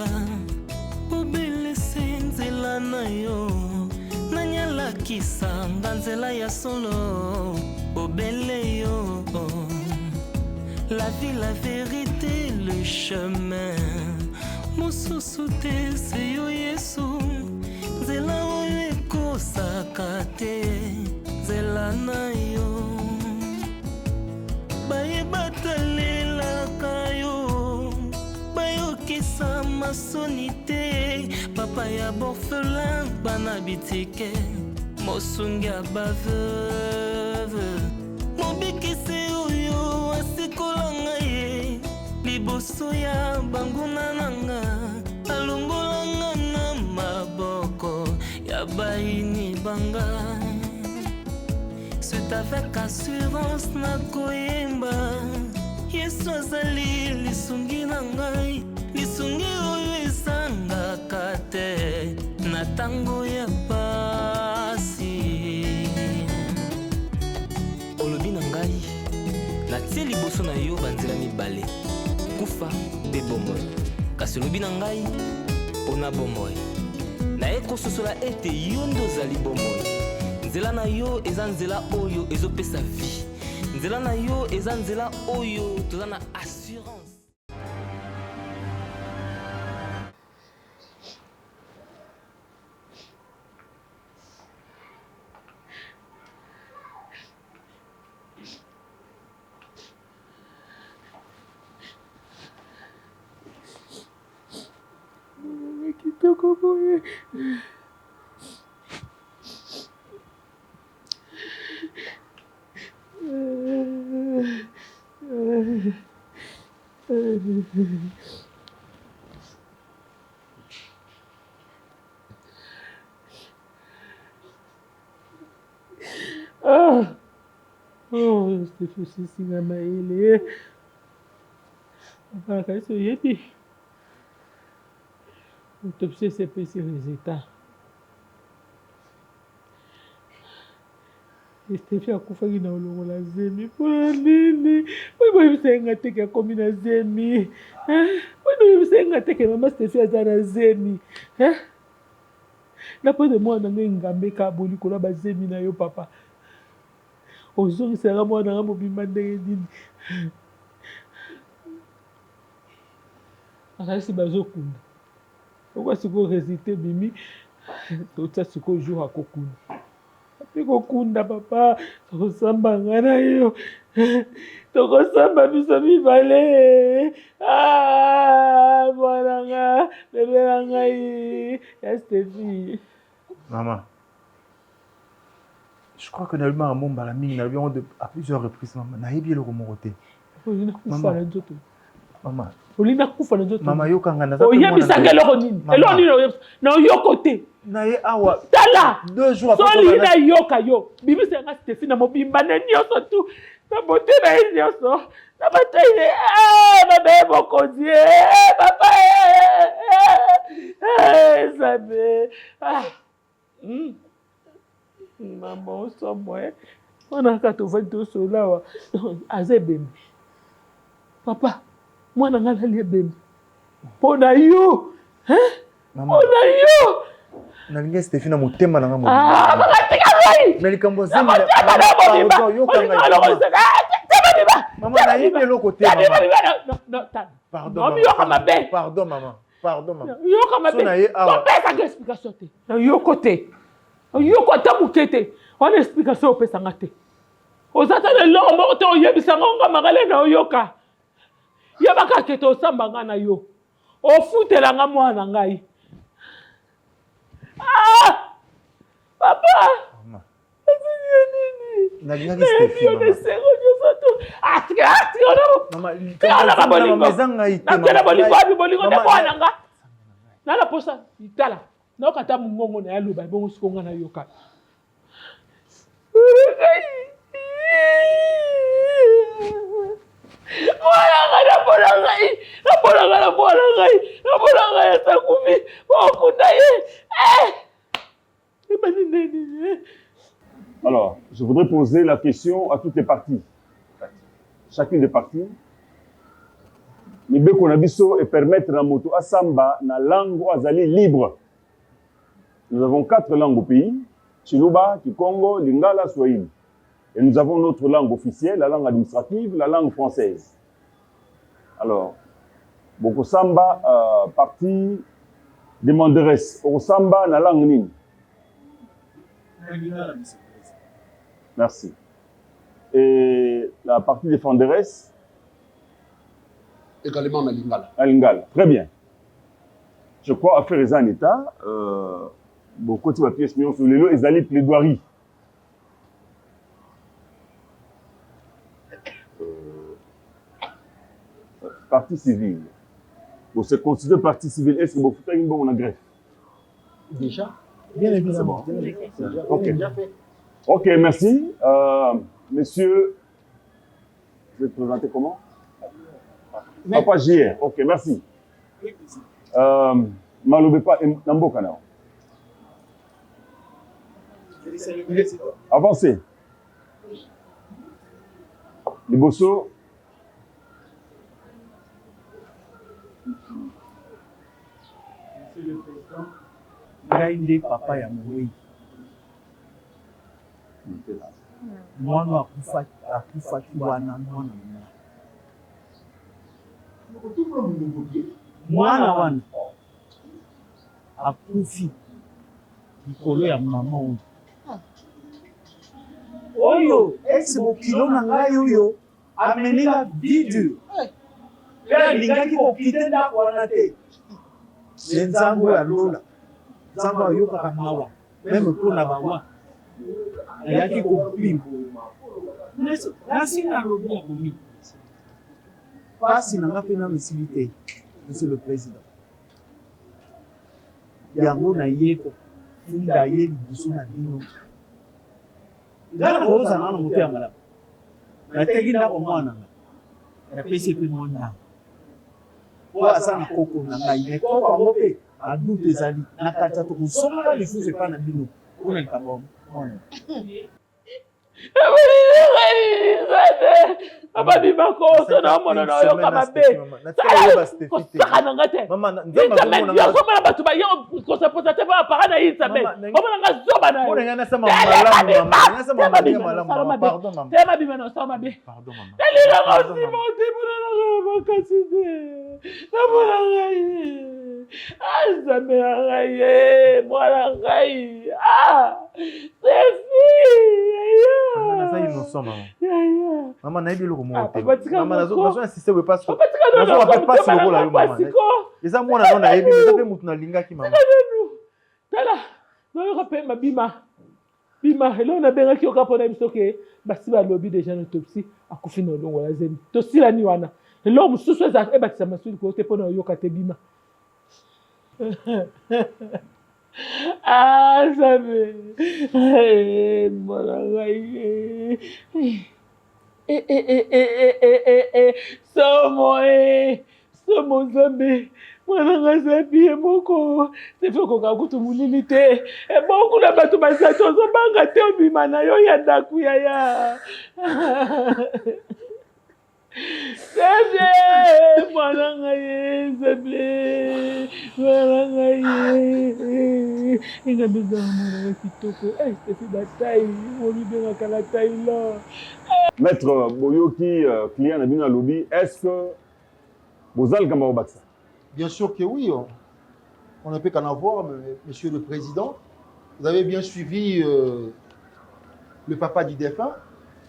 nanga obelese nzela na yo nanyalakisa nga nzela ya solo obele yo la vie la vérité le chemin mosusu te se yo Yesu nzela oyo ekosaka te nzela na yo bayebatalelaka yo bayokisa masoni te papa ya borphelin bana bitike mosungi ya baveuve mobikisi oyo asikolanga ye liboso ya banguna nanga alongolanga na maboko ya baini banga. C'est avec assurance na koyemba Yesu azali lisungi na ngai lisungi oyo esangaka te na tango ya pasi. Olobi na ngai natie liboso na yo banzela mibale kufa mpe bomoi kasi olobi na ngai mpona bomoi naye kososola ete yo nde ozali bomoi. Nzela na yo eza nzela oyo ezopesa vie. Nzela na yo eza nzela oyo toza na assurance. Kitoko boye. Oh, c'était facile si la maïle. On va faire ce yéti. L'autopsie c'est pas ses résultats. Estefi akufa kina ulongola zemi pona nini wewe msenga teke komi na zemi wewe msenga teke mama Estefi azana zemi na pose mwana ngambe ka boli kola ba zemi na yo papa ozongi sera mwana ngamo bimba ndenge nini akasi bazokunda okwa siko résultat bimi totsa siko jour akokunda Kunda papa, tokosamba ngana yo, tokosamba biso mibale. Mwana nga, bebe na ngai, ya Stéphie. Maman, je crois que Naluma a mon balami, Naluma à plusieurs reprises, maman. Naïbi le remonté. Maman. Olina kufa na nzoto. Mama yo kanga na za. Oyebisaka eloko nini? Eloko nini na yo côté. Naye awa. Tala. 2 jours après. Soli na yoka yo. Bibisa nga Stéphie na mobimba na nyonso tu. Na bote na nyonso. Na bataille baba bokozi. Papa. Sabe. Maman so moi. On a 80 solawa. Azebembe. Papa. Mwana nga nali ebembe pona yo pona yo nalinga Stéphie na motema na nga mo bakatika ngai mais likambo zemi pardon yo kanga maman na yibi eloko te pardon maman yo kama be opesa explication te yo kote yo kota mukete on explication opesa ngate ozata le lombo to yebisa ngonga magale na oyoka Yabaka keto sambanga na yo. Ofutela nga mwana ngai. Papa. Mama. Nalinga Stéphie. Mama, Nala posa itala. Na okata mungongo na yaluba bongo sikonga na yoka. Alors, je voudrais poser la question à toutes les parties. Chacune des parties. M. mibeko na biso et permettre na moto asamba na langue azali libre. Nous avons 4 langues au pays, Chiluba, Kikongo, Lingala, Swahili. Et nous avons notre langue officielle, la langue administrative, la langue française. Alors, Boko Samba, partie des Manderes. Boko Samba, na langue nini? Merci. Et la partie des Fanderes? Également na Lingala. À Lingala. Très bien. Je crois affaire les en état, beaucoup de pièces millions sur les lots, ils allaient plaidoirie. Partie civile. Pour se considérer partie civile, est-ce que vous faites une bonne greffe? Déjà? Bien évidemment. Ok. Ok, merci. Monsieur, vous êtes présenté comment? Papa JR. Ok, merci. Maloube pas Nambo Kanao. Avancez. Liboso. Monsieur le Président, Gaïndé papa ya Moui. Mwana akufa wana mwana wana akufi likolo ya mama oyo. Oyo esi bokilo na ngai oyo ameninga vide. Pe alingaki kokite ndako wana te. Nzambo ya lola. Nzambo ayokaka mawa. Meme mpona bawa. Ayaki kopima. Nasi na lobi ya komi. Pasi na nga mpe na misili te, Monsieur le Président. Yango na ye kofunda ye liboso na bino. Nga na kozanga na moto ya malamu. Nateki ndako mwana nga. Napesi mpe mwana. Po aza na koko na ngai. Me koko yango mpe adute ezali. Na kati ya tokosomaka lisusu epai na bino. Mpona likambo mwana. Abadi bakoso na mona na yo kama be. Saka na ngate. Mama nzamba batu ba yo ko se posa te ba para na yisa be. Mama nga zoba na yo. Mona ngana sama malamu mama. Ngana sama malamu. Pardon mama. Tema bi mena sama be. Pardon mama. Dali na ngosi mo te mona na bakasi de. Na mona ngai. Azame ngai. Mona ngai. Ah. C'est fini. Maman ça innocent maman. Maman na yebi loko mo te. Maman nazo insister we passe. Nazo va pas passer le rôle là maman. Eza mwana non na yebi mais pe mutu na lingaki maman. Tala. No rappelle ma bima. Bima hello na benga ki okapona bisoke basi ba lobby déjà l'autopsie akufi na longo la zemi. To sila ni wana. Hello mususu eza ebakisa masuli ko te pona yoka te bima. Ah, ça me... Morangai. Somo zambe. Mwana zabi moko. Sefo ko kakutu mulili te. E boku na batu basato zo banga te obima na yo ya ndaku ya. Sebe mwana sebe mwana inga biza mwana kitoko c'est bataille on lui donne kala taille. Maître Boyoki client na bino lobby, est-ce que bozal kama obaksa? Bien sûr que oui. On ne peut qu'en avoir, Monsieur le Président. Vous avez bien suivi le papa du défunt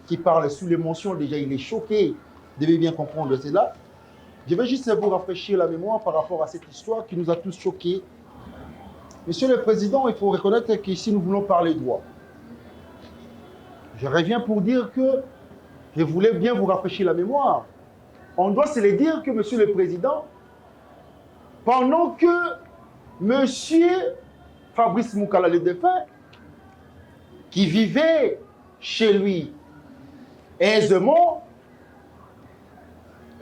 qui parle sous l'émotion. Déjà, il est choqué. Vous devez bien comprendre cela. Je vais juste vous rafraîchir la mémoire par rapport à cette histoire qui nous a tous choqués. Monsieur le Président, il faut reconnaître qu'ici, nous voulons parler droit. Je reviens pour dire que je voulais bien vous rafraîchir la mémoire. On doit se le dire que, Monsieur le Président, pendant que Monsieur Fabrice Moukala, le défunt, qui vivait chez lui aisément,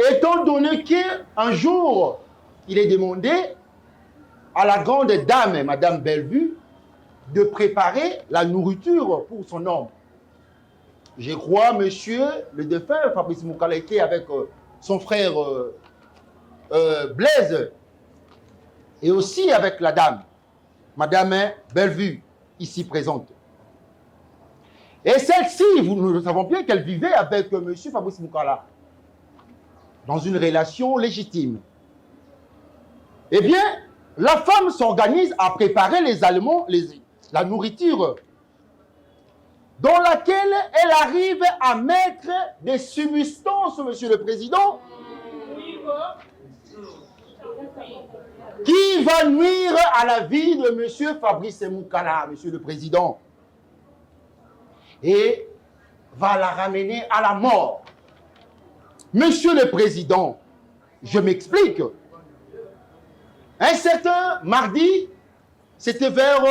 étant donné qu'un jour, il est demandé à la grande dame, Madame Bellevue, de préparer la nourriture pour son homme. Je crois, monsieur le défunt, Fabrice Moukala, était avec son frère Blaise, et aussi avec la dame, Madame Bellevue, ici présente. Et celle-ci, nous le savons bien qu'elle vivait avec M. Fabrice Mounkala, dans une relation légitime. Eh bien, la femme s'organise à préparer les aliments, la nourriture, dans laquelle elle arrive à mettre des substances, Monsieur le Président, qui va nuire à la vie de M. Fabrice Mounkala, Monsieur le Président, et va la ramener à la mort. Monsieur le Président, je m'explique. Un certain mardi, c'était vers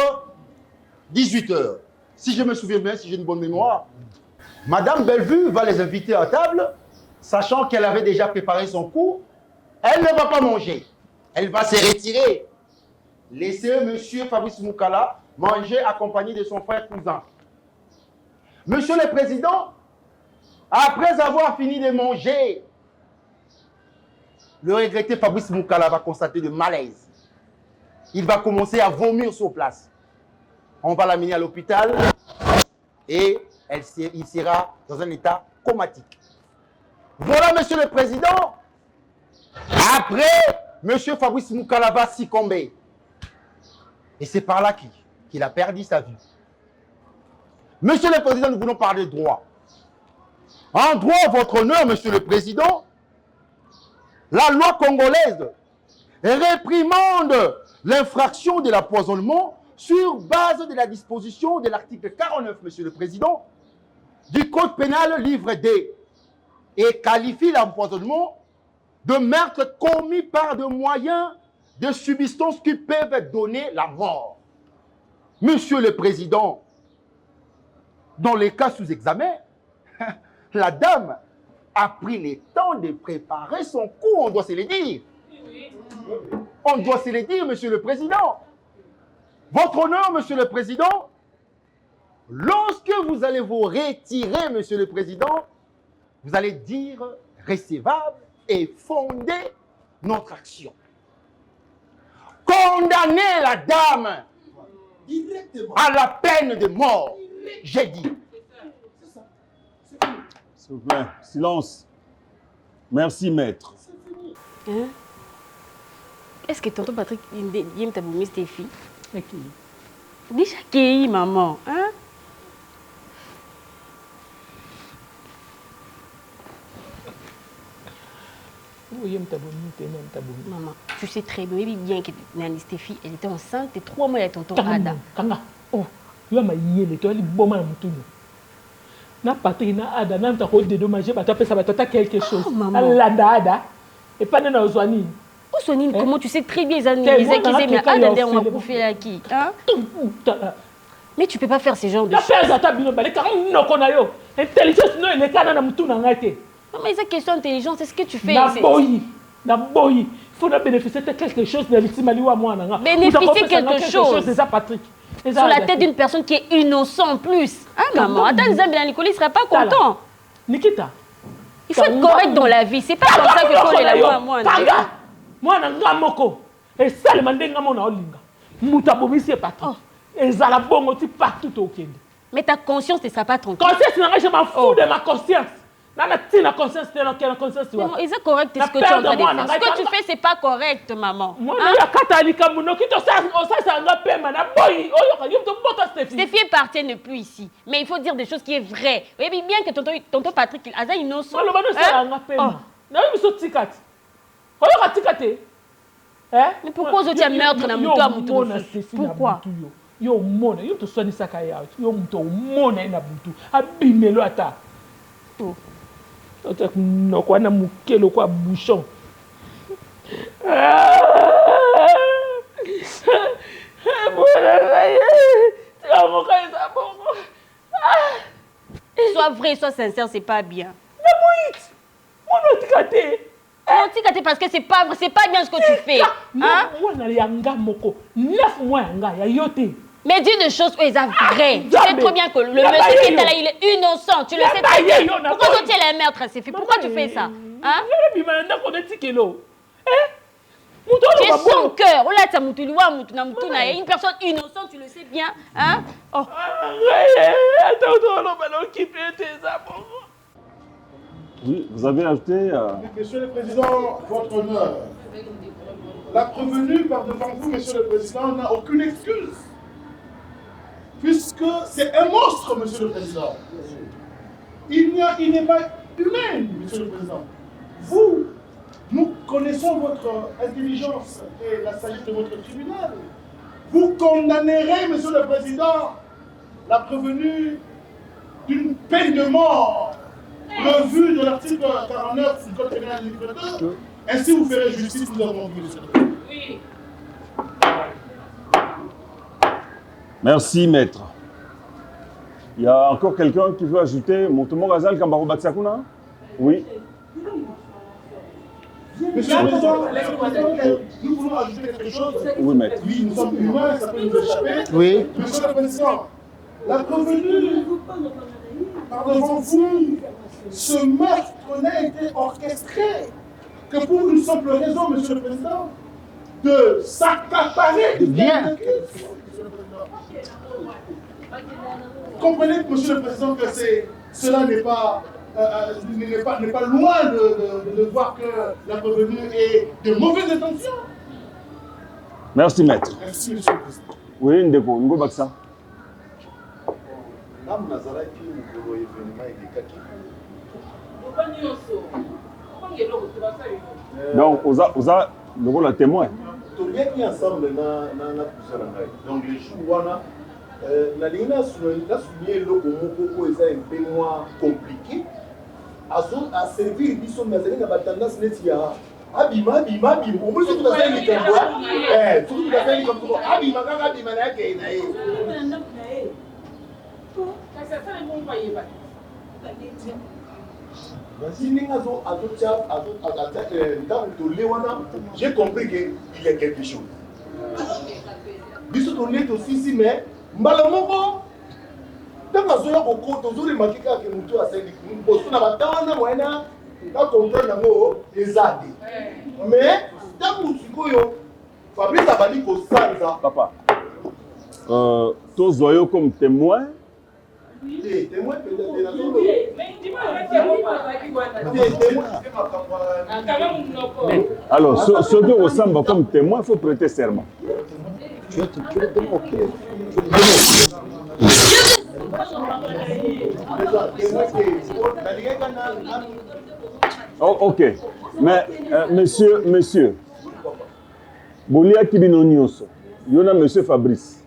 18h. Si je me souviens bien, si j'ai une bonne mémoire, Madame Bellevue va les inviter à table, sachant qu'elle avait déjà préparé son coup. Elle ne va pas manger. Elle va se retirer. Laisser M. Fabrice Mounkala manger accompagné de son frère cousin. Monsieur le Président, après avoir fini de manger, le regretté Fabrice Mounkala va constater de malaise. Il va commencer à vomir sur place. On va l'amener à l'hôpital et il sera dans un état comatique. Voilà, Monsieur le Président. Après, Monsieur Fabrice Mounkala va succomber. Et c'est par là qu'il a perdu sa vie. Monsieur le Président, nous voulons parler de droit. En droit, votre honneur, Monsieur le Président, la loi congolaise réprimande l'infraction de l'empoisonnement sur base de la disposition de l'article 49, Monsieur le Président, du Code pénal livre D, et qualifie l'empoisonnement de meurtre commis par des moyens de substances qui peuvent donner la mort. Monsieur le Président, dans les cas sous examen, la dame a pris le temps de préparer son coup, on doit se le dire. On doit se le dire, Monsieur le Président. Votre honneur, Monsieur le Président, lorsque vous allez vous retirer, Monsieur le Président, vous allez dire recevable et fonder notre action. Condamner la dame à la peine de mort, j'ai dit. S'il vous plaît, silence. Merci, maître. Hein? Est-ce que tonton Patrick il t'a mis tes filles? Déjà qui maman, hein? Maman, tu sais très bien que Nani Stéphie, elle était enceinte et 3 mois, elle est tonton Ada. Kanga, oh, tu as ma yéle, tu as les bons mal à mon na Patrick, na Ada, na t'as dédommagé, bah t'as fait ça, bah t'as quelque chose. Alanda Ada, et pas dans Oswani. Oswani, comment tu sais très bien, ils analysaient qu'ils aiment, mais Ada, on va bouffer à qui? Hein? Mais tu peux pas faire ce genre de choses. La paix, t'as bien, bah les carons, non, qu'on a yo. Intelligence, non, il est quand même tout dans la tête. Non, mais c'est question d'intelligence, c'est ce que tu fais. Na boyi, il faut bénéficier de quelque chose de l'Itimaliwa moi. Bénéficier quelque chose. C'est ça, Patrick. Sur la tête d'une personne qui est innocente en plus. Hein, maman? Attends, les amis, Nicolas, il ne serait pas content. Nikita. Il faut être correct dans la vie. C'est pas comme ça que faut les la moi. Moi, je moko. Et ça, le mandé, je olinga. Moutabomisi est Patrick. Et ça, la bonne aussi partout au Kenya. Mais ta conscience ne sera pas tranquille. Conscience, je m'en fous de ma conscience. La conscience, c'est la conscience. Maman, est-ce correct ce que tu es en train de faire? Ce que tu fais, c'est pas correct, maman. Stéphie est partie, elle n'est plus ici. Mais il faut dire des choses qui sont vraies. Vous voyez bien que tonton Patrick, il est innocent. Mais pourquoi vous avez meurtre dans le mouton? Pourquoi? Yo mona, yo to soigner ça kaya, yo mto mona na butu, abimelo ata. Non quoi na mukelo kwa bouchon. Sois vrai, sois sincère, c'est pas bien. On parce que c'est pas bien ce que tu fais. Hein? Mais dis des choses où ils sont vraies. Tu sais trop bien que le monsieur qui était là, il est innocent. Tu le sais très bien. Pourquoi tu es la meurtre, Stéphie? Pourquoi tu fais ça? Hein? Tu es son cœur. Une personne innocente, tu le sais bien. Hein? Oh. Oui, vous avez ajouté... Monsieur le Président, votre honneur, la prévenue par devant vous, Monsieur le Président, n'a aucune excuse. Puisque c'est un monstre, Monsieur le Président. Il n'est pas humain, Monsieur le Président. Vous, nous connaissons votre intelligence et la sagesse de votre tribunal. Vous condamnerez, Monsieur le Président, la prévenue d'une peine de mort revue de l'article 49 du Code pénal du livre 2. Ainsi, vous ferez justice, nous avons vu, Monsieur le Président. Oui. Merci, maître. Il y a encore quelqu'un qui veut ajouter Montomo Gazal Kambaro Batsakuna? Oui. Monsieur le Président, nous voulons ajouter quelque chose. Oui, maître. Oui, nous sommes humains, ça peut nous échapper. Oui. Monsieur le Président, la prévenue par devant vous, ce meurtre n'a été orchestré que pour une simple raison, Monsieur le Président, de s'accaparer du bien. Comprenez, Monsieur le Président, que cela n'est pas loin de voir que la prévenue est de mauvaises intentions. Merci, maître. Merci, Monsieur le Président. Oui, Ndeko, Ngo Baksa. Donc, oza le rôle à témoin. Tout bien mis ensemble donc les jours la ligne a souligné le mot est un peu moins compliqué à servir biso mais il y a tendance netia abima au moins tout ça les cambo tout ça les cambo abima kaka abima na ke na j'ai compris qu'il y a quelque chose. Biso tourné aussi mais Malamoko, dans la zone beaucoup, toujours les maquis qui nous ont assez dit, na batana moyena, na comprendre les aides. Mais dans le sikoyo, Fabrice Abadi ko sanza. Papa, tous voyons comme témoin. Oui, témoin peut-être la zone. Alors, ceux qui ressemblent comme témoin, il faut prêter serment. Tu es tellement ok. Oh, ok. Mais, monsieur, Bolia Kibino Nyonso, Yona monsieur Fabrice,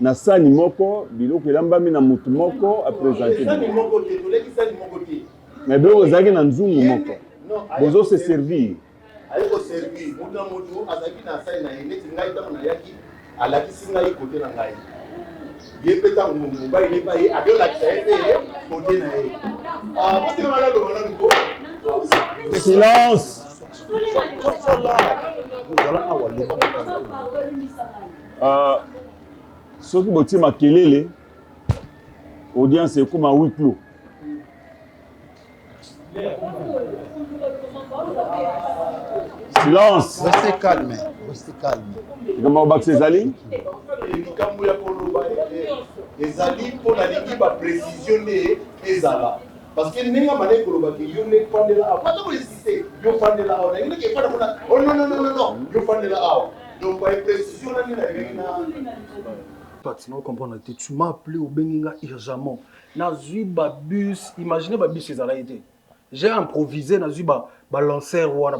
na sani moko, biloko elambami na mutu moko a présenter. Mais bien, vous avez un nzungu moko. Bozo se servir. Ayeko servir, mutu azaki na sai na yene tingai ta na yaki. Alaki singai côté na ngai. Yepeta mumba ile pa ye abio la tsaete côté na ye. Ah, parce que mala lo mala ko. Silence. Soki boti makelele, audience est comme à huis clos. Silence. Restez calme. Restez calme. Comment on bat ces alliés? Les alliés pour la ligue va précisionner les ala. Parce que n'est pas mal que l'on qui yon n'est pas de là. Pas de résister. Yon pas de là. On a une qui pas de là. Oh non non non non non. Yon pas de là. Donc par précision là ni na. Sinon, comprendre, tu m'as appelé au Beninga urgemment. Nazui babus, imaginez babus ces été. J'ai improvisé Nazui lanceur voilà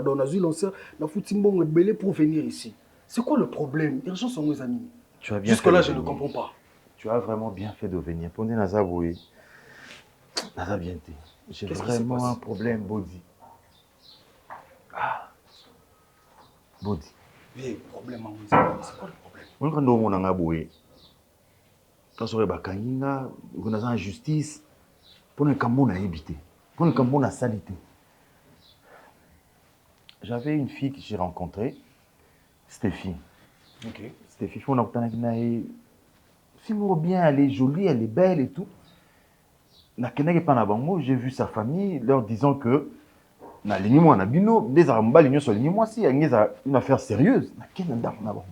donc Nazui lanceur na futimbon belé pour venir ici. C'est quoi le problème? Urgence sont nos amis. Tu as bien jusque là je ne comprends pas. Tu as vraiment bien fait de venir. Pendant Nazaboui, Nazabienté. J'ai vraiment un problème body. Ah. Body. Oui, problème en c'est quoi le problème? On quand on a ngaboué. Quand on bakanginga, on a en justice pour ne cambo éviter. Pour ne cambo na salité. J'avais une fille que j'ai rencontrée, Stéphie. OK. Stéphie, on a obtenu si bien, elle est jolie, elle est belle et tout. J'ai vu sa famille leur disant que nalingi mwana bino des arambali nyonso alingi mwasi angeza une affaire sérieuse nakenda ndako na bango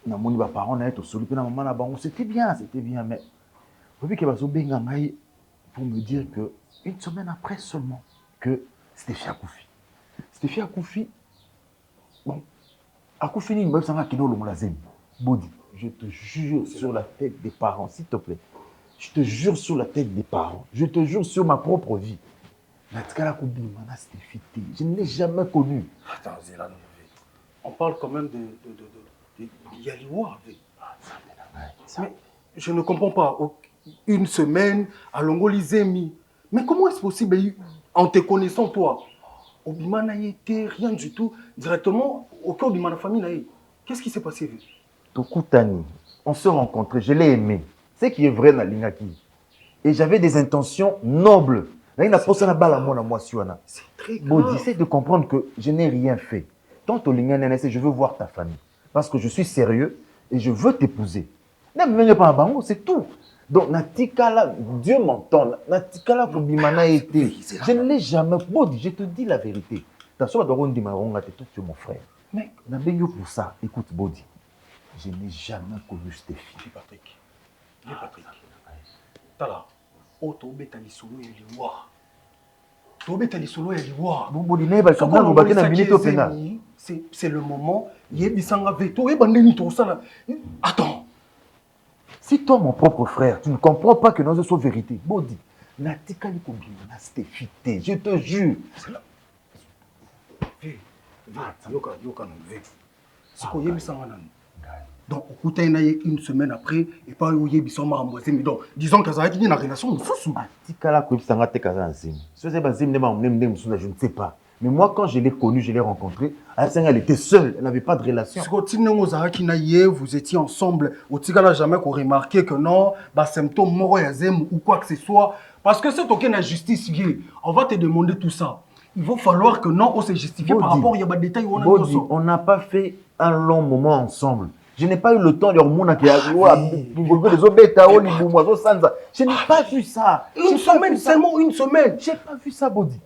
namoni ba parents na eto soli pe na maman na bango c'était bien mais depuis que bazo benga ngai pour me dire que une semaine après seulement que Stéphie Akoufi bon Akoufi ni mbeba sanga kino longola zemi body je te jure sur la tête des parents s'il te plaît je te jure sur la tête des parents je te jure sur ma propre vie. Je ne l'ai jamais connu. Attends, Zélan, on parle quand même de Yaliwa. Mais je ne comprends pas. Une semaine à Longolizemi. Mais comment est-ce possible, en te connaissant toi, Obima n'a été rien du tout, directement au cœur de ma famille. Qu'est-ce qui s'est passé? Tokutani, on se rencontrait, je l'ai aimé. C'est qui est vrai dans l'Ingaki. Et j'avais des intentions nobles. C'est très grave. Essaie de comprendre que je n'ai rien fait. Tant je veux voir ta famille. Parce que je suis sérieux et je veux t'épouser. C'est tout. Donc, Natikala, Dieu m'entend. Natikala Kobimana été. Je ne l'ai jamais. Je te dis la vérité. Tu es mon frère. Mais, pour ça, écoute, Bodi, je n'ai jamais connu Stéphie. Patrick. Tala. Oh, tu es allé solo et les voir. C'est le moment. Attends. Si toi, mon propre frère, tu ne comprends pas que nous sommes vérité, Bodi, je te jure. Donc, une semaine après, et pas donc, disons que ça a été une relation de fou. Je ne sais pas. Mais moi, quand je l'ai connue, je l'ai rencontrée, elle était seule, elle n'avait pas de relation. Vous étiez ensemble, vous n'avez jamais remarqué que non, symptômes ou quoi que ce soit. Parce que c'est aucune injustice, on va te demander tout ça. Il va falloir que non, on se justifie par rapport à des détails. On n'a pas fait un long moment ensemble. Je n'ai pas eu le temps de remonter je n'ai pas vu ça. Une semaine, seulement une semaine. J'ai pas vu ça, Bodi.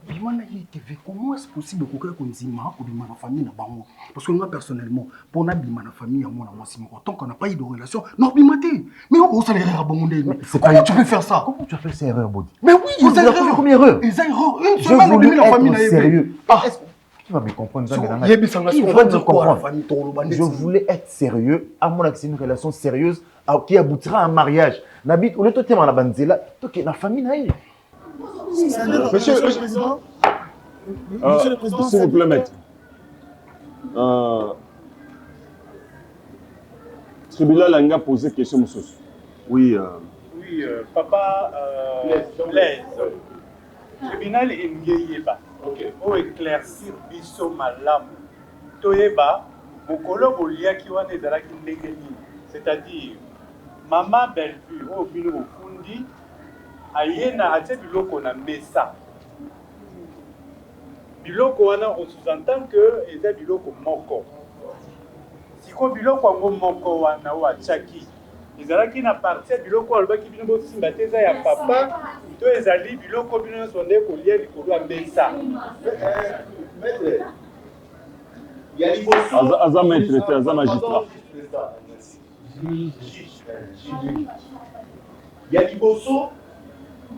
Comment est-ce possible que quelqu'un dise ma famille parce que moi, personnellement, pour ma famille, tant qu'on n'a pas eu de relation, non, mais on s'en est comment tu peux faire ça? Comment tu as fait cette erreur, Bodi? Mais oui, ils ont fait combien d'erreurs? Une semaine, je voulais être sérieux. Qui va me comprendre? Je voulais être sérieux, à mon avis, c'est une relation sérieuse qui aboutira à un mariage. Nabit, au lieu de te la banzela, la famille naïe. Monsieur le Président. Monsieur le Président, s'il vous plaît, maître. Tribunal Langa posé question, monsieur. Oui. Oui, papa, Blaise. Tribunal Ngeyeba. Pour éclaircir biso malam. Toyeba, mokolo boliaki wana ezalaki ndenge nini. C'est-à-dire, maman Bellevue, au bino fundi, ayena atie biloko na mesa. Biloko wana on sous-entend que eza biloko moko. Siko biloko yango moko wana wa chaki. Ezalaki na partie biloko alobaki bino bo simba teza ya papa. To ezali biloko bino sonde kolia likolo ya mesa. Aza maître, aza magistrat. Ya liboso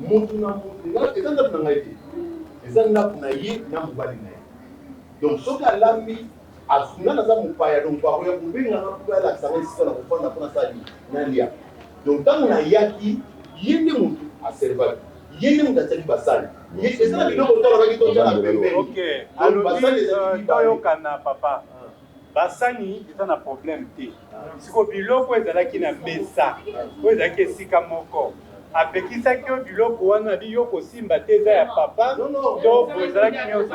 mutu na mutu eza ndaku na ngai te eza ndaku na ye na mobali na ye donc soki alambi asunga naza mopaya donc bakoya kobenganga mpo alakisanga esika na kofanda mpona sali nalia donc ntango nayaki ye nde mutu aservaki ye nde mutu atiaki basali eza na biloko tolobaki totala pembeni alobi toyokana papa basani eza na problème te siko biloko ezalaki na mesa oyo ezalaki esika moko apekisaki yo biloko wana bi yo kosimba te eza ya papa to ezalaki nyonso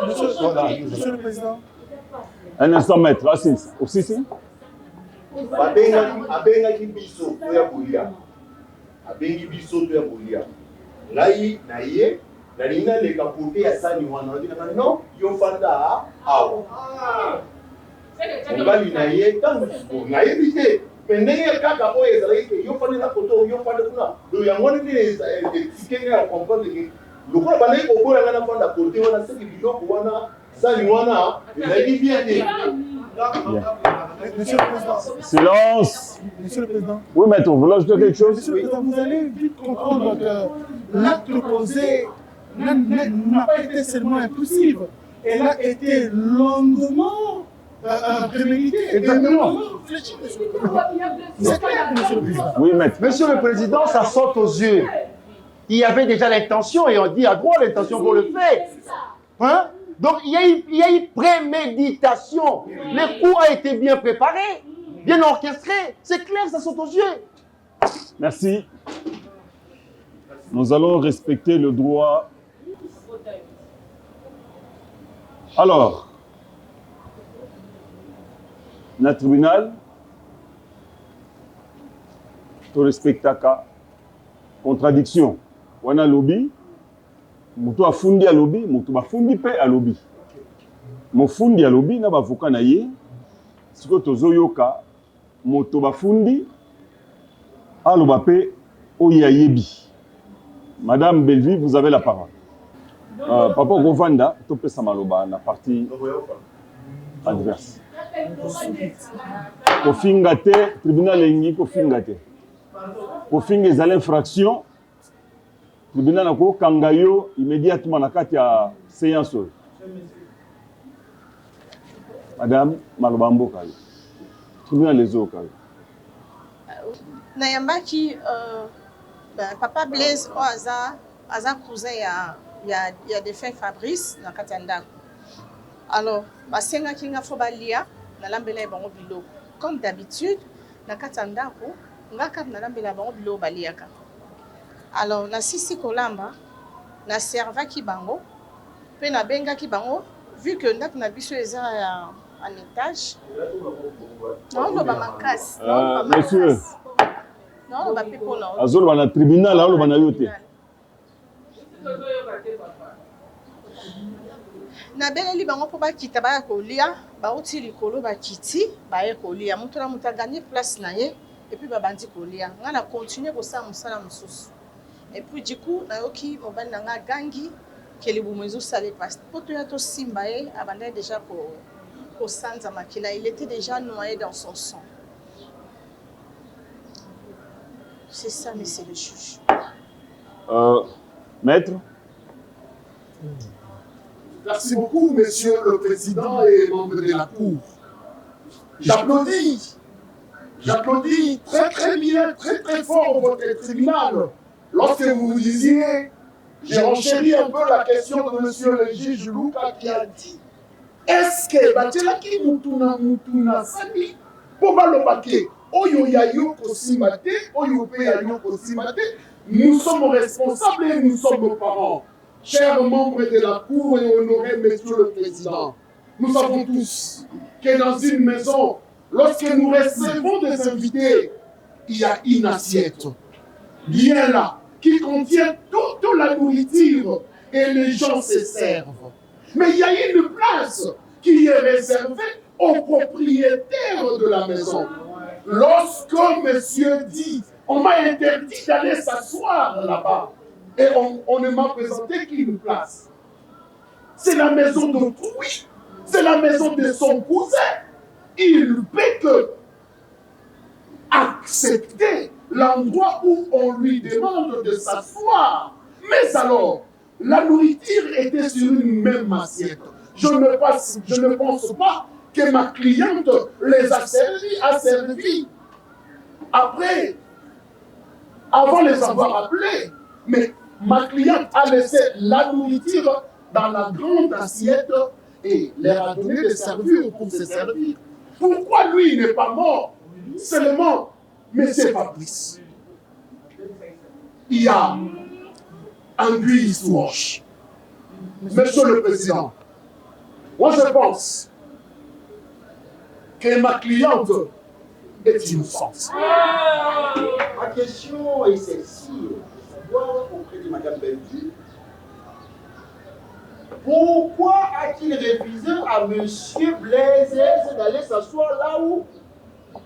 Monsieur le Président. Un instant, maître. Assis. Aussi, si. Abengaki biso to ya kolia. Abengi biso to ya kolia. Ngai na ye nalingi naleka kote ya sani wana odinaka non yo fanda awa mobali na ye ntango nayebi te pendenge kaka oyo ezalaki ke yo fandi na koto yo fandi kuna donc yango nini expliqué nga ya comprendre ke lokola bandaki kobolanga na fanda kote wana seki biloko wana sani wana ezalaki bien te. Monsieur le Président. Silence. Monsieur le Président. Oui, maître, vous voulez ajouter quelque chose? Monsieur le Président, vous allez vite comprendre que l'acte posé n'a pas été seulement impulsif, elle a été longuement préméditée. Exactement. C'est clair, Monsieur le Président. Oui, maître. Monsieur le Président, ça saute aux yeux. Il y avait déjà l'intention et on dit à droit l'intention pour le faire. Hein? Donc il y a eu préméditation. Le coup a été bien préparé, bien orchestré. C'est clair, ça saute aux yeux. Merci. Nous allons respecter le droit. Alors, le tribunal, tout respectaka contradiction. On a lobby. Mutu afundi a lobby, mutu bafundi pe a lobby. Mofundi a lobby na bavoka na ye. Siko tozo yoka, mutu bafundi aloba pe oya yebi. Madame Belleville, vous avez la parole. Papa Govanda, topé samaloba na partie adverse. Kofinga te, tribunal engi kofinga te. Kofinga ezala infraction. Tribunal nako kangayo immédiatement na kati ya séance. Madame Malobambo Kali. Tribunal les eaux Kali. Nayambaki papa Blaise o aza cousin ya défunt Fabrice na kati ya ndako. Alors basenga kinga fo balia na lambela bango biloko. Comme d'habitude na kati ya ndako ngaka na lambela bango biloko baliaka. Alors na sisi kolamba na servaki bango pe na benga ki bango vu que ndako na biso eza en étage. Non no ba makasi. Monsieur. Non ba pepo na. Azolo ba na tribunal alo ba na yote. Na beleli bango po bakita ba kolia ba uti likolo bakiti ba ye kolia mutu na mutu gagner place na ye et puis ba bandi kolia nga na continuer ko sa musala mususu. Et puis du coup, nayoki mobali nanga gangi keli bumezo salé parce que poto ya to simba e abanda déjà ko sanza makila, il était déjà noyé dans son sang. C'est ça, monsieur le juge. Maître. Merci beaucoup, monsieur le président et membres de la cour. J'applaudis très très bien, très très fort votre tribunal. Lorsque vous disiez, j'ai renchéri un peu la question de monsieur le juge Luka qui a dit est-ce que Batelaki Mutuna Sani pour Balobake, Oyo Yayo Kosimate, Oyo Yayo Kosimate, nous sommes responsables et nous sommes parents. Chers membres de la cour et honorés monsieur le président, nous savons tous que dans une maison, lorsque nous recevons des invités, il y a une assiette. Bien là, qui contient toute la nourriture et les gens se servent. Mais il y a une place qui est réservée aux propriétaires de la maison. Lorsque monsieur dit, on m'a interdit d'aller s'asseoir là-bas et on ne m'a présenté qu'une place. C'est la maison d'autrui, c'est la maison de son cousin. Il peut que accepter l'endroit où on lui demande de s'asseoir. Mais alors, la nourriture était sur une même assiette. Je ne pense pas que ma cliente les a servis. Après, avant les avoir appelés, mais ma cliente a laissé la nourriture dans la grande assiette et leur a donné des servures pour se servir. Pourquoi lui n'est pas mort? Seulement monsieur Fabrice. Il y a un wash. Monsieur le Président, moi je pense que ma cliente est innocente. Ma question est celle-ci, savoir auprès de Madame Belleville, pourquoi a-t-il refusé à Monsieur Blaise d'aller s'asseoir là où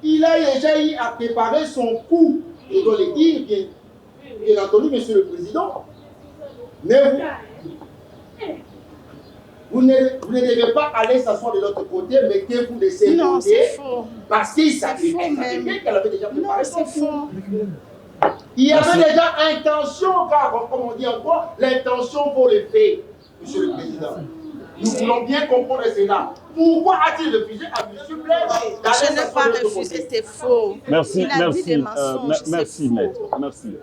il a déjà eu à préparer son coup. Je dois le dire, bien entendu, Monsieur le Président. Mais vous ne devez pas aller s'asseoir de l'autre côté, mettez-vous de ces Non, côtés. c'est faux. Parce qu'il savait bien qu'elle avait déjà préparé son coup. Il y avait déjà intention, car, comme on dit encore, l'intention pour le fait, Monsieur le Président. Nous voulons bien comprendre cela. Pourquoi a-t-il refusé à M. Blaise? Je n'ai pas refusé, c'est faux. Merci, Il a dit des mensonges, merci, maître. Merci.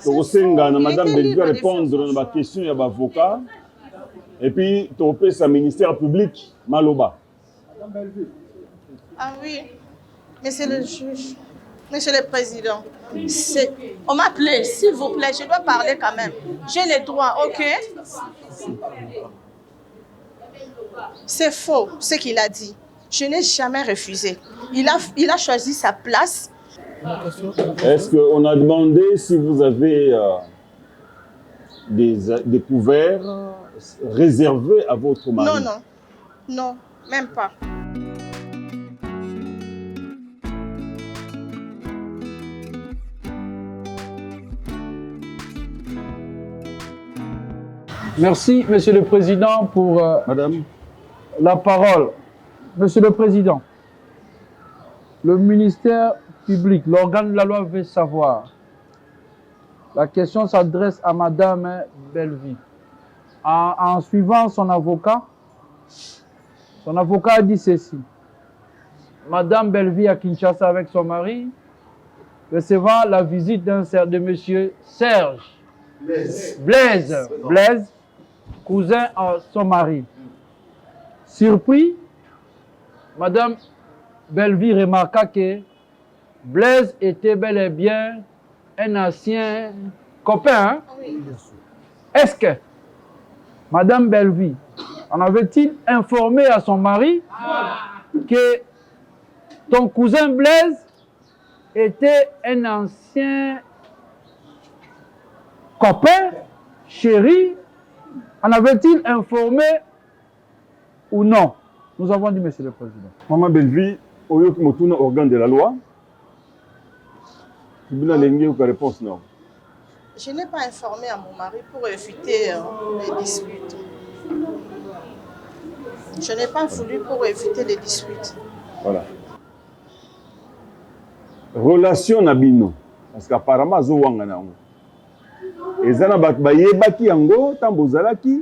Tokosenga na Madame Belvi répondre à ma question à l'avocat. Et puis, tu peux sa ministère public, Maloba. Ah oui, Monsieur le juge, Monsieur le Président, on m'appelait, s'il vous plaît, je dois parler quand même. J'ai les droits, ok? C'est faux, ce qu'il a dit. Je n'ai jamais refusé. Il a choisi sa place. Est-ce qu'on a demandé si vous avez des couverts réservés à votre mari? Non, même pas. Merci, Monsieur le Président, pour Madame. La parole. Monsieur le Président, le ministère public, l'organe de la loi veut savoir. La question s'adresse à Madame Belvi. En suivant son avocat a dit ceci. Madame Belvi à Kinshasa avec son mari, recevant la visite de Monsieur Serge Blaise, cousin à son mari. Surpris, Madame Belvi remarqua que Blaise était bel et bien un ancien copain. Hein? Oui. Est-ce que Madame Belvi en avait-il informé à son mari que ton cousin Blaise était un ancien copain, chéri? En avait-il informé ou non? Nous avons dit, Monsieur le Président. Maman Belvi, au Motuna, organe de la loi, tribunal Lengue ou réponse non? Je n'ai pas informé à mon mari pour éviter les disputes. Je n'ai pas voulu pour éviter les disputes. Voilà. Relation Nabino, parce qu'apparemment, zo wanga na ngo. Ezana bat bayebaki yango tambozalaki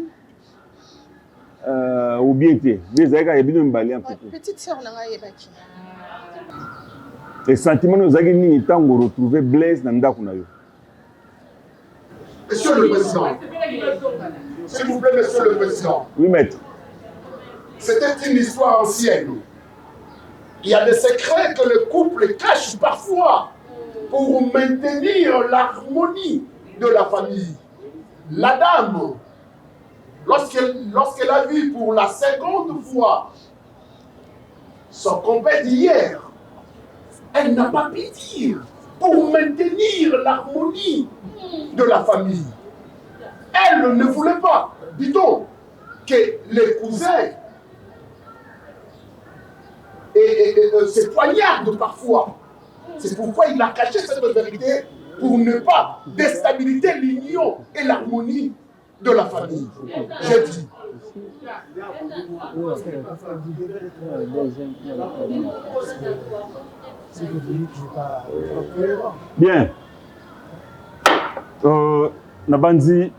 ou bien té. Les aïga yebino mbali un peu. Petite sœur nanga yebaki. Les sentiments nous agi ni tango retrouver Blaise na ndako na yo. Monsieur le Président, s'il vous plaît, Monsieur le Président. Oui, maître. C'était une histoire ancienne. Il y a des secrets que le couple cache parfois pour maintenir l'harmonie de la famille. La dame, lorsqu'elle a vu pour la seconde fois son compère d'hier, elle n'a pas pu dire pour maintenir l'harmonie de la famille. Elle ne voulait pas, dit-on, que les cousins se poignardent parfois. C'est pourquoi il a caché cette vérité pour ne pas déstabiliser l'union et l'harmonie de la famille. J'ai dit. Bien. Nabandi,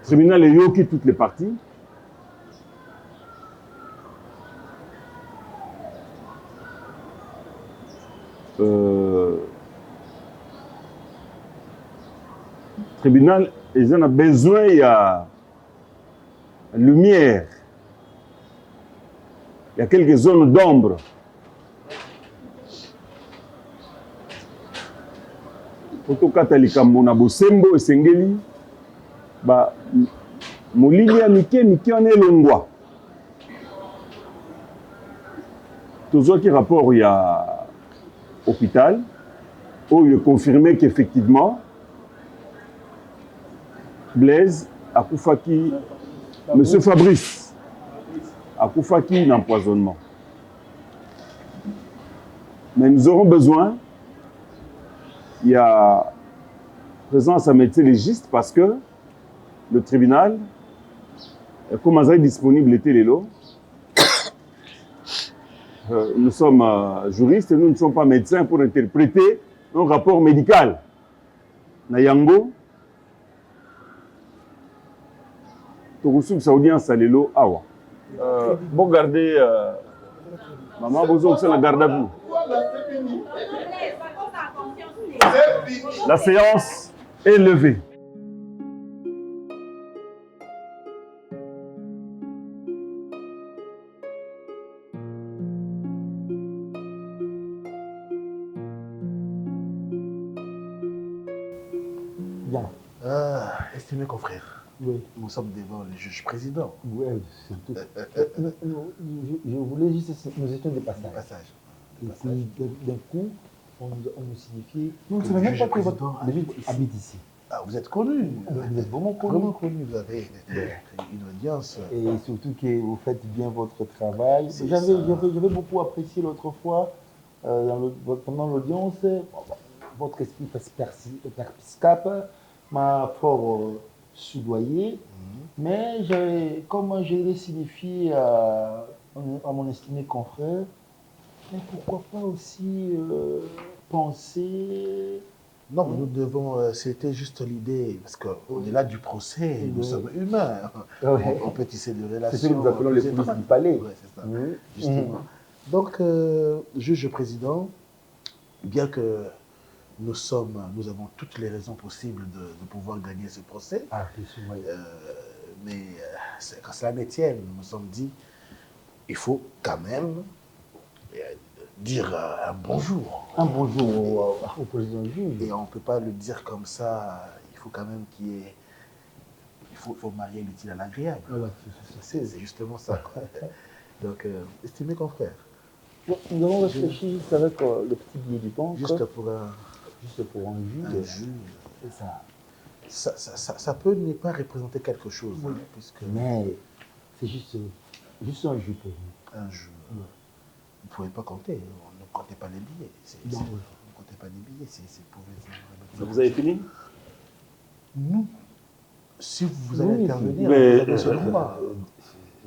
tribunal est yoki toutes les parties. Tribunal, ils ont besoin de lumière. Il y a quelques zones d'ombre. Otokatalika mona bosembo esengeli ba molili ya mike on elongwa. Toujours qui rapport il y a hôpital où il est confirmé qu'effectivement Blaise Akoufaki, Monsieur Fabrice Akoufaki d'empoisonnement. Mais nous aurons besoin, il y a présence à médecin légiste parce que le tribunal, comme il est disponible l'été lélo, nous sommes juristes et nous ne sommes pas médecins pour interpréter un rapport médical. Nayango, Torousouk Saoudien Salelo Awa. Bon garder, maman, vous avez la garde à vous. La séance est levée. Bien. Estimé confrère, oui. Nous sommes devant le juge président. Oui, surtout. Je voulais juste, nous étions des passages. Et puis, d'un coup, on nous signifiait non, que même pas que votre habite ici. Ah, vous êtes connu. Vous êtes vraiment connu. Vraiment connu. Vous avez une audience. Et surtout que vous faites bien votre travail. J'avais beaucoup apprécié l'autre fois, pendant l'audience, votre esprit perspicace m'a fort soudoyé. Mais comme je l'ai signifié à mon estimé confrère, mais pourquoi pas aussi penser... Non, nous devons, c'était juste l'idée, parce qu'au-delà du procès, nous sommes humains. On peut tisser des relations. C'est ce que nous appelons les polices du palais. Oui, c'est ça, justement. Donc, juge président, bien que nous avons toutes les raisons possibles de pouvoir gagner ce procès, mais quand cela ne tienne, nous nous sommes dit, il faut quand même dire un bonjour. Un bonjour au président juge. Et on ne peut pas le dire comme ça, il faut quand même qu'il y ait... Il faut marier l'utile à l'agréable. Ouais, c'est justement ça. Donc, estimé confrère. Nous avons réfléchi juste avec le petit billet du banque. Juste pour un juge. Ça peut ne pas représenter quelque chose. Oui. Hein, puisque... Mais c'est juste un jeu pour vous. Un jeu. Oui. Vous ne pouvez pas compter. On ne comptez pas les billets. Vous ne comptez pas les billets. Vous avez fini? Nous, si vous allez intervenir, mais,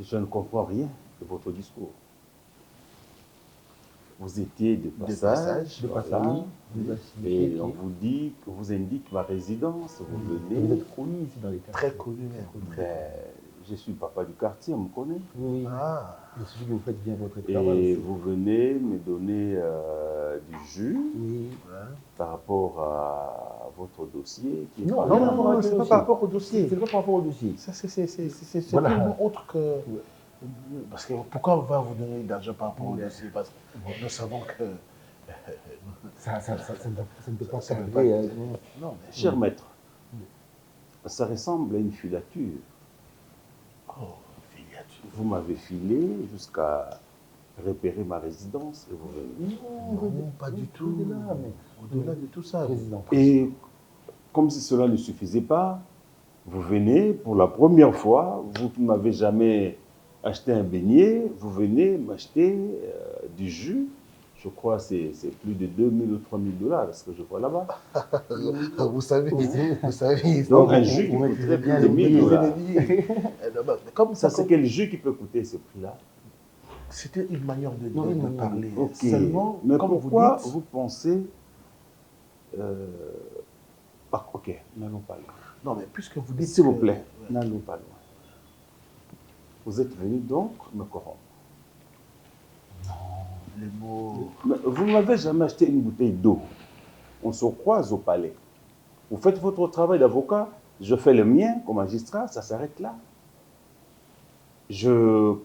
je ne comprends rien de votre discours. Vous étiez de passage, et on vous dit que vous indique ma résidence, vous venez. Vous êtes connu ici dans les quartiers. Très connu. Je suis le papa du quartier, on me connaît. Oui. Je suis que vous faites bien votre travail. Et vous venez me donner du jus par rapport à votre dossier. Qui non, ce n'est pas par rapport au dossier. C'est pas par rapport au dossier. Ça, c'est tellement autre que... Parce que pourquoi on va vous donner de l'argent par rapport au dossier? Parce que nous savons que... ça ne peut pas s'arriver. Non, mais cher maître, ça ressemble à une filature. Oh, filature. Vous m'avez filé jusqu'à repérer ma résidence et vous venez. Non, pas du tout. Au-delà de tout ça. Et comme si cela ne suffisait pas, vous venez pour la première fois, vous ne m'avez jamais acheté un beignet, vous venez m'acheter du jus. Je crois que c'est plus de 2 000 ou 3 000 $, ce que je vois là-bas. Vous savez. Donc un jus qui coûterait plus de 1 000 $. Comme ça, c'est quel jus qui peut coûter ce prix-là? C'était une manière de parler. Okay. Seulement, mais comme pourquoi vous dites... vous pensez... ok, n'allons pas loin. Non, mais puisque vous dites... S'il vous plaît, n'allons pas loin. Vous êtes venu donc me corrompre. Non, les mots... Mais vous ne m'avez jamais acheté une bouteille d'eau. On se croise au palais. Vous faites votre travail d'avocat, je fais le mien comme magistrat, ça s'arrête là.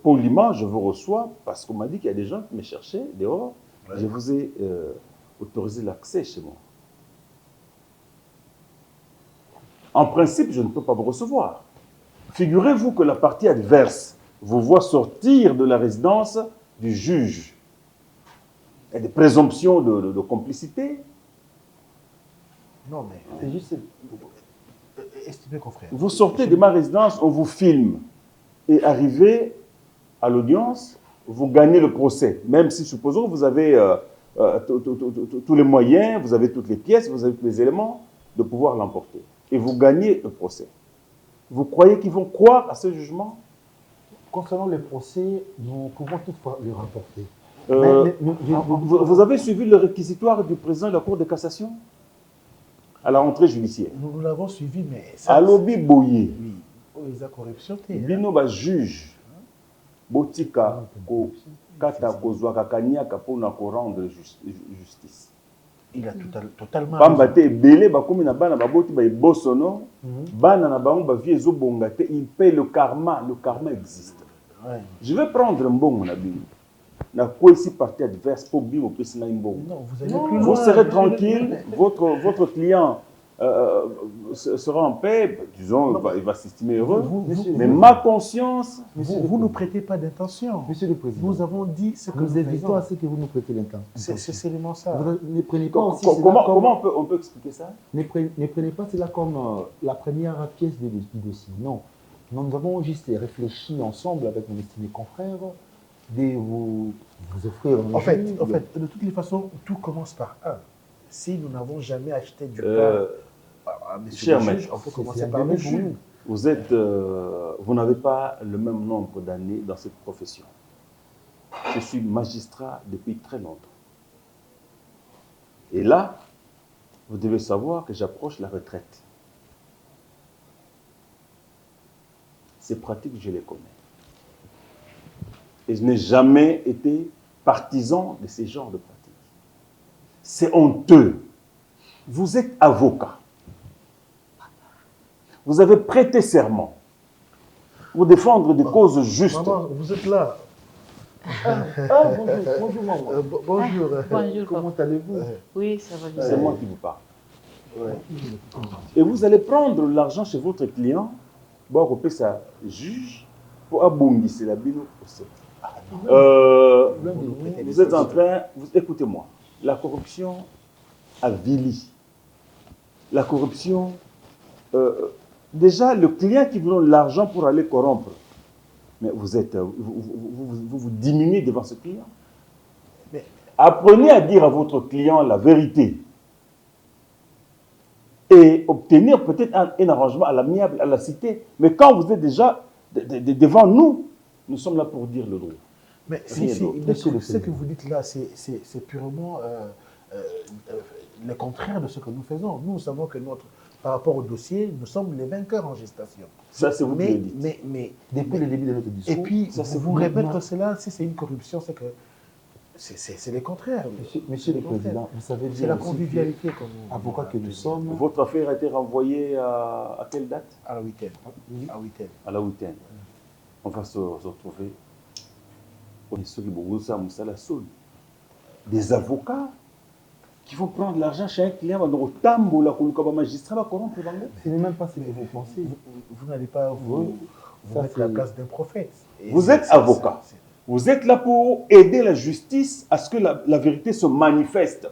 Poliment, je vous reçois parce qu'on m'a dit qu'il y a des gens qui me cherchaient dehors. Ouais. Je vous ai autorisé l'accès chez moi. En principe, je ne peux pas vous recevoir. Figurez-vous que la partie adverse vous voit sortir de la résidence du juge. Il y a des présomptions de complicité. Non, mais c'est juste... Estimez confrère. Vous sortez de ma résidence, on vous filme. Et arrivé à l'audience, vous gagnez le procès. Même si, supposons, vous avez tous les moyens, vous avez toutes les pièces, vous avez tous les éléments de pouvoir l'emporter. Et vous gagnez le procès. Vous croyez qu'ils vont croire à ce jugement? Concernant le procès, nous pouvons toutefois le remporter. Vous avez suivi le réquisitoire du président de la Cour de cassation à la rentrée judiciaire? Nous l'avons suivi, mais... À l'Obi Boye. Oui. Oh, ils ont corruption. Bino ba juge. Botika ko kata kozwaka kanyaka pona ko rendre justice. Il a totalement... Pamba te belé bakomi na bana baboti ba bosono, bana na bango ba vie ezobonga te, il paie le karma existe. Ouais. Je vais prendre mbongo na bino. Na quoi ici partie adverse pour bimo pesina mbongo. Non, vous allez plus loin. Vous serez tranquille, votre client sera en paix, disons, il va s'estimer heureux. Mais ma conscience... Vous ne prêtez pas d'intention. Monsieur le Président, nous avons dit ce que nous évitons à ce que vous nous prêtez l'intention. C'est seulement ça. Vous ne prenez pas aussi comment on peut expliquer ça? Ne prenez pas cela comme la première pièce du dossier. Non. Nous avons juste réfléchi ensemble avec mon estimé confrère de vous offrir... En fait, de toutes les façons, tout commence par un. Si nous n'avons jamais acheté du pain... Cher maître, on peut commencer par le jus. Vous n'avez pas le même nombre d'années dans cette profession. Je suis magistrat depuis très longtemps. Et là, vous devez savoir que j'approche la retraite. Ces pratiques, je les connais. Et je n'ai jamais été partisan de ces genres de pratiques. C'est honteux. Vous êtes avocat. Vous avez prêté serment pour défendre des causes justes. Maman, vous êtes là. Bonjour, maman. Bonjour. Bonjour. Comment allez-vous? Oui, ça va bien. C'est moi qui vous parle. Ouais. Et vous allez prendre l'argent chez votre client, bon, ça juge, pour abondisser la bino aussi. Vous êtes en train, écoutez-moi, la corruption avilit. La corruption, déjà le client qui vous donne l'argent pour aller corrompre, mais vous diminuez devant ce client. Mais apprenez à dire à votre client la vérité et obtenir peut-être un arrangement à l'amiable, à la cité. Mais quand vous êtes déjà devant nous, nous sommes là pour dire le droit. Mais ce que vous dites là, c'est purement le contraire de ce que nous faisons. Nous savons que par rapport au dossier, nous sommes les vainqueurs en gestation. Ça, c'est vous qui le dites. Mais depuis le début de notre discours. Et puis, vous répétez cela, si c'est une corruption, c'est que c'est le contraire. Monsieur le Président, vous savez bien. C'est la convivialité comme avocat que nous sommes. Votre affaire a été renvoyée à quelle date? À la 8e. À la 8e. On va se retrouver. Des avocats qui vont prendre l'argent chez un client, le magistrat va corrompre. Ce n'est même pas ce que vous pensez. Vous n'allez pas vous mettre à la place d'un prophète. Vous êtes avocat. Vous êtes là pour aider la justice à ce que la vérité se manifeste.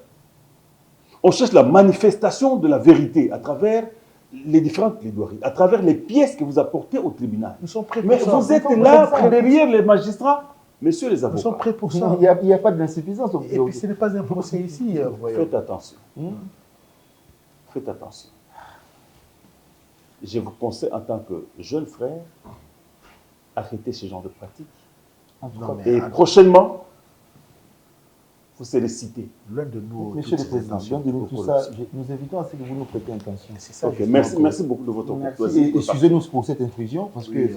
On cherche la manifestation de la vérité à travers les différentes plaidoiries, à travers les pièces que vous apportez au tribunal. Nous sommes prêts pour Mais ça. vous êtes là derrière les magistrats. Messieurs les avocats. Nous sommes prêts pour ça. Il n'y a pas d'insuffisance. Et puis ce n'est pas un procès ici. Faites attention. Faites attention. Je vous conseille en tant que jeune frère, arrêtez ce genre de pratique. Et prochainement, vous serez cité. L'un de nous. Monsieur le Président, l'un de nous, tout ça, nous évitons à ce que vous nous prêtez attention. C'est ça. Okay, merci beaucoup de votre courtoisie. Excusez-nous pour cette intrusion, parce que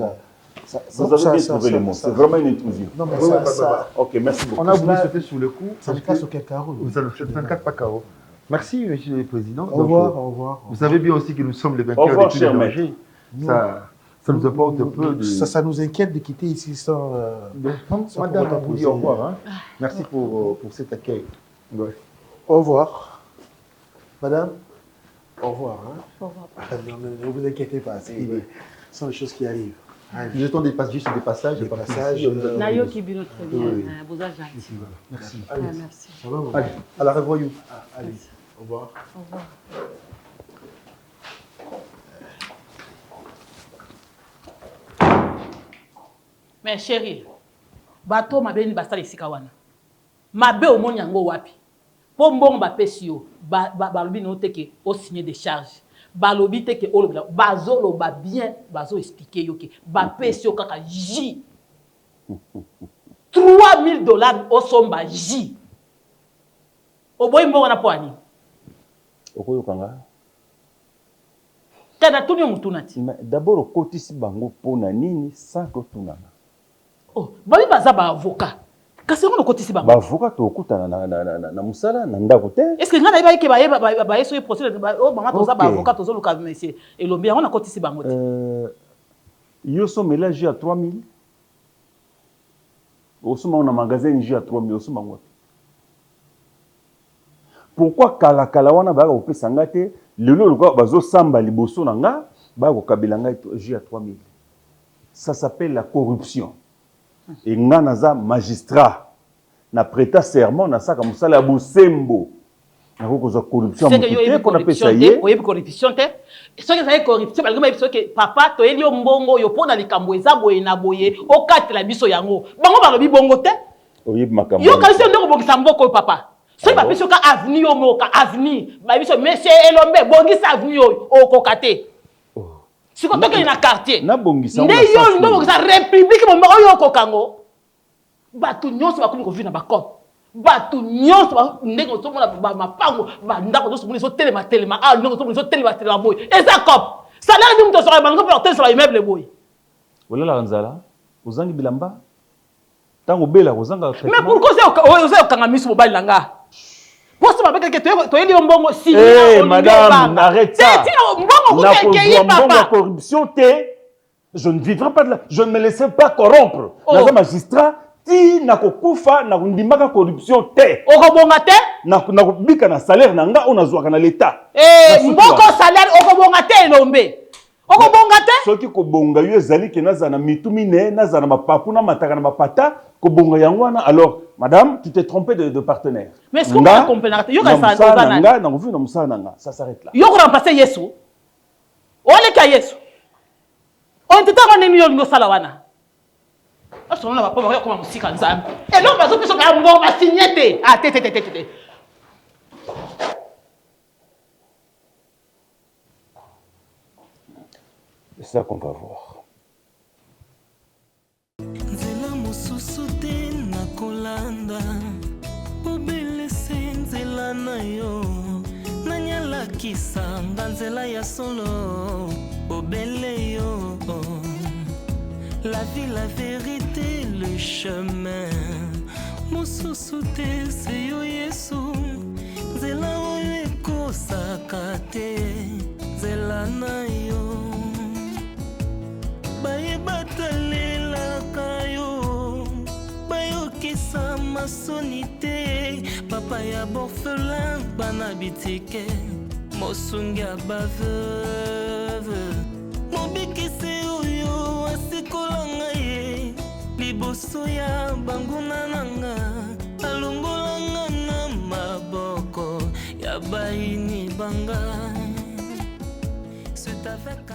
vous avez bien trouvé les mots. C'est vraiment une intrusion. Non, mais ça. Ok, merci beaucoup. On a voulu sauter sur le coup. Ça ne casse aucun carreau. Ça ne casse pas carreau. Merci, Monsieur le Président. Au revoir, au revoir. Vous savez bien aussi que nous sommes les vainqueurs. Au revoir, cher maître. Ça nous apporte un peu de... Ça nous inquiète de quitter ici sans... Madame, on vous dit au revoir. Hein. Merci pour cet accueil. Ouais. Au revoir. Madame, au revoir. Hein. Au revoir. Ne vous inquiétez pas, ce sont les choses qui arrivent. Nous jetons juste des passages. Des passages. Nayo qui bien très bien. Vous êtes gentil. Merci. Merci. Ça va, allez, à la revoyure. Allez, au revoir. Au revoir. Mais chérie, bateau m'a bien basal ici kawana. Ma be au monde yango wapi. Po mbongo ba pesio balobi no teke o signer des charges. Balobi teke o lo bazolo ba bien bazo expliquer yo ke ba pesio kaka J. $3,000 au somba J. Au boy mbongo na poani. Okoyo kanga. Kana tuni mutunati. D'abord au côté si bango pona nini sans que tunana. Oh, bali baza ba avocat. Kasi on côté si bango. Ba avocat to okutana na musala na ndako te. Est-ce que ngana ba ke ba yeso procès oh mama to za ba avocat to zo luka monsieur elombi on côté si bango. Yo so mélange à 3,000. Osuma on a magasin jus à 3,000 osuma ngwa. Pourquoi kala wana ba ko pesa ngate lelo lokwa bazo samba liboso nanga ba ko kabila ngai jus à 3,000. Ça s'appelle la corruption. Et ngana za magistrat na prêta serment na saka musala bosembo. Na ko za corruption muté pour na pesa ye. Oyebi corruption te. Ce que ça corruption parce que papa to eli mbongo yo pona likambo eza boye na boye o katela biso yango. Bango balobi bongo te. Oyebi makambo. Yo kasi ndoko bongisa mboko papa. So ba biso ka avenue yo moka avenue. Ba biso monsieur Elombe bongisa avenue yo o kokate. Si ko toke na quartier. Na bongisa. Nde yo ndo bongisa république mo yo kokango. Batu nyonso bakomi ko vina ba cop. Batu nyonso ba ndeko to mona ba mapango ba ndako to mona so telema ah ndeko to mona so telema boy. Eza cop. Salaire ndi mto so ba ngoko porter sur immeuble boy. Wala la nzala. Uzangi bilamba. Tango bela uzanga. Mais pourquoi c'est kanga misu mobile langa? Poste ba beka ke to yeli mbongo si. Eh madame, arrête ça. Mbongo ko keye papa. Corruption te. Je ne vivrai pas de la... Je ne me laisserai pas corrompre. Dans un magistrat, ti na kokufa na ndimaka corruption te. Okobonga te? Na bika na salaire na nga ona zwaka na l'état. Mboko salaire okobonga te Elombe. Okobonga te? Soki kobonga yo ezali ke naza na mitumine, naza na mapapu na mataka na mapata, kobonga yango wana. Alors, madame, tu t'es trompé de partenaire. Mais est-ce qu'on va comprendre? Yo ka sa nanga, na ngofi na musala nanga. Ça s'arrête là. Yo ko remplacer Yesu. Ole ka Yesu. On te t'a ramené yo ngo sala wana. Parce qu'on va pas voir comment musika nzambe. Et non bazo biso ka mbongo ba signer te. Ah te. C'est ça qu'on va voir. Nzela mosusu te na kolanda obelese nzela na yo nanyalakisa nga nzela ya solo obele yo la vie, la vérité, le chemin mosusu te se yo Yesu nzela oyo ekosaka te nzela na yo bayebatalelaka yo bayokisa masoni te papa ya borphelin bana bitike mosungi ya baveuve mobikisi oyo asikolanga ye liboso ya banguna nanga alongolanga na maboko ya bayini banga c'est avec